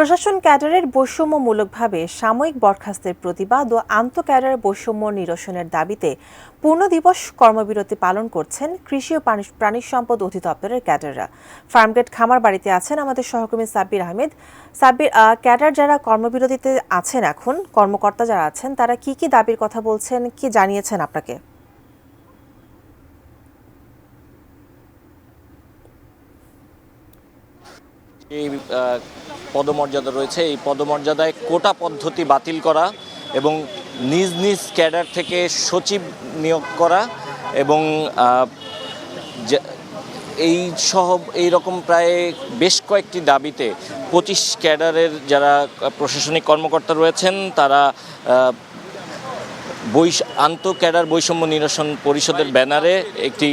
প্রশাসন ক্যাডারের বৈষম্যমূলকভাবে সাময়িক বরখাস্তের প্রতিবাদ ও আন্তঃক্যাডার বৈষম্য নিরসনের দাবিতে পূর্ণ দিবস কর্মবিরতি পালন করছেন কৃষি ও প্রাণী সম্পদ অধিদপ্তরের ক্যাডাররা। ফার্মগেট খামার বাড়িতে আছেন আমাদের সহকর্মী সাব্বির আহমেদ। সাব্বির, ক্যাডার যারা কর্মবিরতিতে আছেন, এখন কর্মকর্তা যারা আছেন, তারা কি কি দাবির কথা বলছেন, কি জানিয়েছেন আপনাকে? এই পদমর্যাদা রয়েছে, এই পদমর্যাদায় কোটা পদ্ধতি বাতিল করা এবং নিজ নিজ ক্যাডার থেকে সচিব নিয়োগ করা এবং এইরকম প্রায় বেশ কয়েকটি দাবিতে 25 ক্যাডারের যারা প্রশাসনিক কর্মকর্তা রয়েছেন তারা আন্তঃক্যাডার বৈষম্য নিরসন পরিষদের ব্যানারে একটি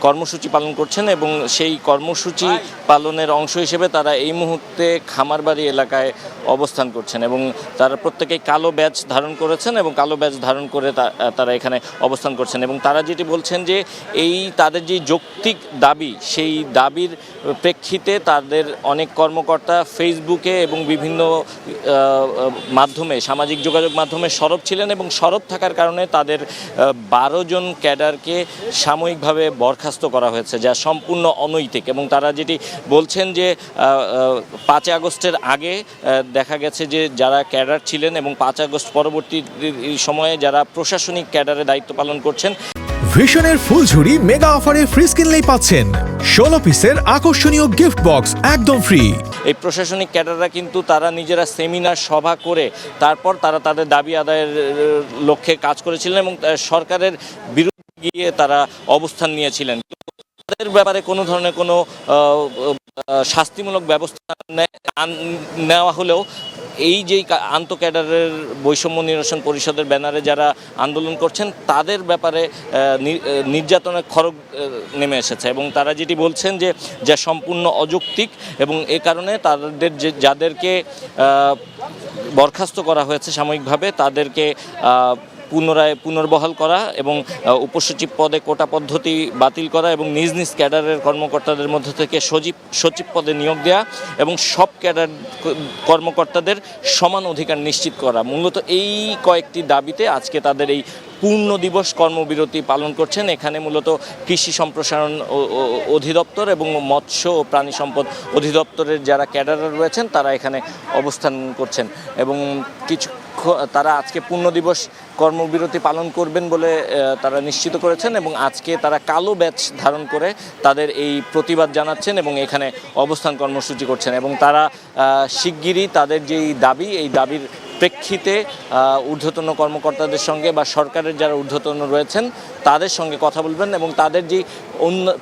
কর্মসূচি পালন করছেন এবং সেই কর্মসূচি পালনের অংশ হিসেবে তারা এই মুহূর্তে খামারবাড়ি এলাকায় অবস্থান করছেন এবং তারা প্রত্যেকেই কালো ব্যাজ ধারণ করেছেন এবং কালো ব্যাজ ধারণ করে তারা এখানে অবস্থান করছেন এবং তারা যেটি বলছেন যে তাদের যে যৌক্তিক দাবি, সেই দাবির প্রেক্ষিতে তাদের অনেক কর্মকর্তা ফেসবুকে এবং বিভিন্ন মাধ্যমে, সামাজিক যোগাযোগ মাধ্যমে সরব ছিলেন এবং সরব থাকার কারণে তাদের 12 জন ক্যাডারকে সাময়িকভাবে বরখাস্ত করা হয়েছে, যা সম্পূর্ণ অনৈতিক। এবং তারা যেটি বলছেন যে 5 আগস্টের আগে দেখা গেছে যে যারা ক্যাডার ছিলেন এবং 5 আগস্ট পরবর্তী সময়ে যারা প্রশাসনিক ক্যাডারে দায়িত্ব পালন করছেন, ভিশনের ফুলঝুরি মেগা অফারে ফ্রি কিনলেই পাচ্ছেন 16 পিসের আকর্ষণীয় গিফট বক্স একদম ফ্রি। এই প্রশাসনিক ক্যাডাররা কিন্তু তারা নিজেরা সেমিনার সভা করে তারপর তারা তাদের দাবি আদায়ের লক্ষ্যে কাজ করেছিলেন এবং সরকারের বিরুদ্ধে গিয়ে তারা অবস্থান নিয়েছিলেন। তাদের ব্যাপারে কোনো ধরনের কোনো শাস্তিমূলক ব্যবস্থা নেওয়া হলেও এই যেই আন্তঃক্যাডারের বৈষম্য নিরসন পরিষদের ব্যানারে যারা আন্দোলন করছেন তাদের ব্যাপারে নির্যাতনের খড়গ নেমে এসেছে এবং তারা যেটি বলছেন যে যা সম্পূর্ণ অযৌক্তিক এবং এ কারণে তাদের যাদেরকে বরখাস্ত করা হয়েছে সাময়িকভাবে তাদেরকে পুনর্বহাল করা এবং উপসচিব পদে কোটা পদ্ধতি বাতিল করা এবং নিজ নিজ ক্যাডারের কর্মকর্তাদের মধ্য থেকে সচিব পদে নিয়োগ দেওয়া এবং সব ক্যাডার কর্মকর্তাদের সমান অধিকার নিশ্চিত করা, মূলত এই কয়েকটি দাবিতে আজকে তাদের এই পূর্ণ দিবস কর্মবিরতি পালন করছেন। এখানে মূলত কৃষি সম্প্রসারণ অধিদপ্তর এবং মৎস্য ও প্রাণী সম্পদ অধিদপ্তরের যারা ক্যাডাররা রয়েছেন তারা এখানে অবস্থান করছেন এবং তারা আজকে পূর্ণ দিবস কর্মবিরতি পালন করবেন বলে তারা নিশ্চিত করেছেন এবং আজকে তারা কালো ব্যাজ ধারণ করে তাদের এই প্রতিবাদ জানাচ্ছেন এবং এখানে অবস্থান কর্মসূচি করছেন এবং তারা শিগগিরই তাদের যেই দাবি, এই দাবির প্রেক্ষিতে ঊর্ধ্বতন কর্মকর্তাদের সঙ্গে বা সরকারের যারা ঊর্ধ্বতন রয়েছেন তাদের সঙ্গে কথা বলবেন এবং তাদের যে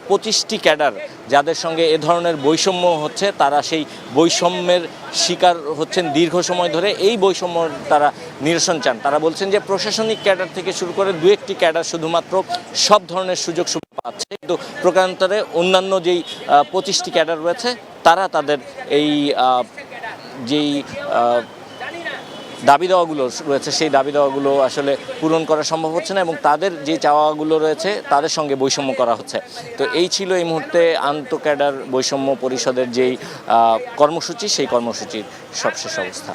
25টি ক্যাডার যাদের সঙ্গে এ ধরনের বৈষম্য হচ্ছে তারা সেই বৈষম্যের শিকার হচ্ছেন দীর্ঘ সময় ধরে, এই বৈষম্য তারা নিরসন চান। তারা বলছেন যে প্রশাসনিক ক্যাডার থেকে শুরু করে 2-1টি ক্যাডার শুধুমাত্র সব ধরনের সুযোগ সুবিধা পাচ্ছে, কিন্তু প্রকারান্তরে অন্যান্য যেই 25টি ক্যাডার রয়েছে তারা তাদের এই যেই দাবি দেওয়াগুলো রয়েছে সেই দাবি দেওয়াগুলো আসলে পূরণ করা সম্ভব হচ্ছে না এবং তাদের যে চাওয়াগুলো রয়েছে তাদের সঙ্গে বৈষম্য করা হচ্ছে। তো এই ছিল এই মুহূর্তে আন্তঃক্যাডার বৈষম্য পরিষদের যেই কর্মসূচি, সেই কর্মসূচির সবশেষ অবস্থা।